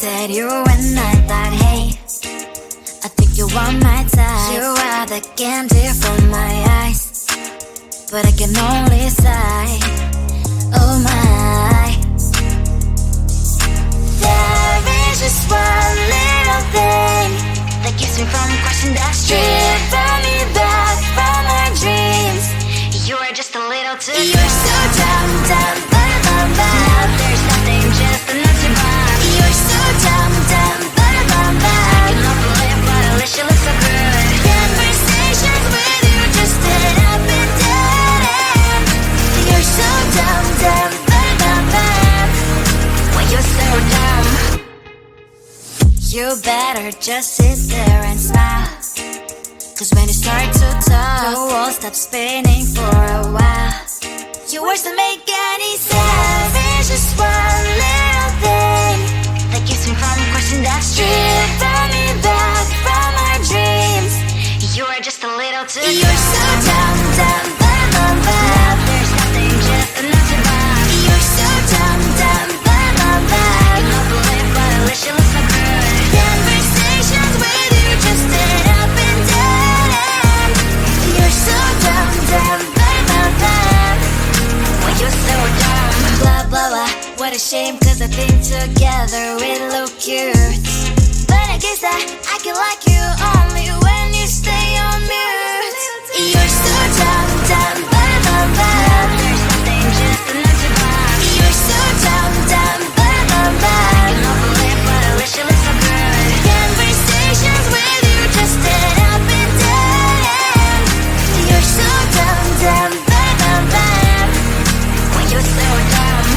at you and I thought, hey, I think you are my type. You are the candy from my eyes, but I can only sigh, oh my. There is just one little thing that keeps me from crossing that street, driving me back from my dreams. You are just a little too close. You're so dumb, dumb, bum, bum. Now there's nothing, just enough to buy. You're so dumb, dumb, bum, bum. I cannot believe but at least you look so good. Conversations with you just end up in dead end. You're so dumb, dumb, bum, bum. When you're so dumb, you better just sit there and smile, 'cause when you start to talk, the world stops spinning for a while. Your words don't make any sense. There's just one little thing that keeps me from crossing that street, driving me back from our dreams. You are just a little too close. You're so dumb, dumb, bum, bum, bum. Now there's nothing, just enough to buy. You're so dumb, dumb, bum, bum, bum. I cannot believe but at least you look so good. Conversations with you just end up in dead end. You're so dumb, dumb, bum, bum, bum. When you're so dumb. Blah, blah, blah. What a shame, 'cause I think together we look cute. But I guess that I can like you only when you stay on mute. You're so dumb, dumb, bum, bum, bum. There's nothing, just enough to buy. You're so dumb, dumb, bum, bum, bum. I cannot believe but at least you look so good. Conversations with you just end up in dead end. You're so dumb, dumb, bum, bum, bum. When you're so dumb.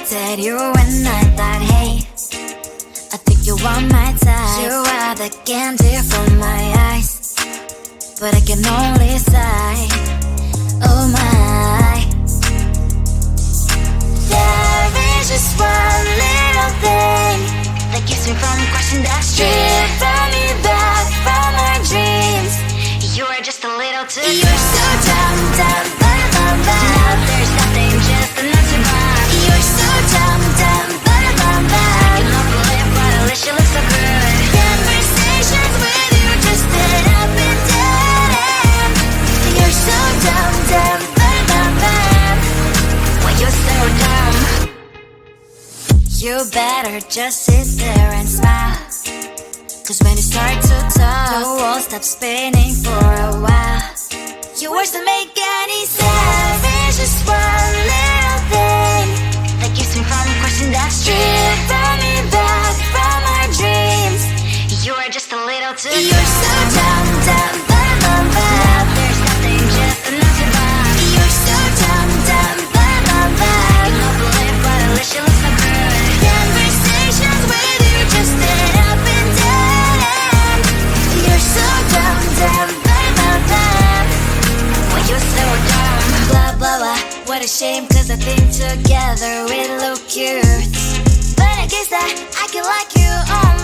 looked at you and I thought, hey, I think you are my type. You are the candy from my eyes, but I can only sigh, oh my. There is just one little thing that keeps me from crossing that street, from me back from our dreams. You are just a little too close. You're so dumb, dumb, bum, bum, bum. Now there's nothing, just enough to buy. You're so dumb, dumb, bum, bum, bum. I cannot believe what I wish you look so good. Conversations with you just end up in dead end. You're so dumb, dumb, bum, bum, bum. When you're so dumb, you better just sit there and smile, 'cause when you start to talk, the world stops spinning for a while. Your words don't make any sense. There's just one little thing that keeps me from crossing that street, from me back from our dreams. You are just a little too close. You're so dumb, dumb, bum, bum, bum. Now there's nothing, just enough to buy. You're so dumb, dumb, bum, bum, bum. I cannot believe what I wish you look so good. Conversations with you just end up in dead end. You're so dumb, dumb, bum, bum, bum. When you're so dumb, blah, blah, blah. What a shame, 'cause I think together we look cute, but I guess that I can like you on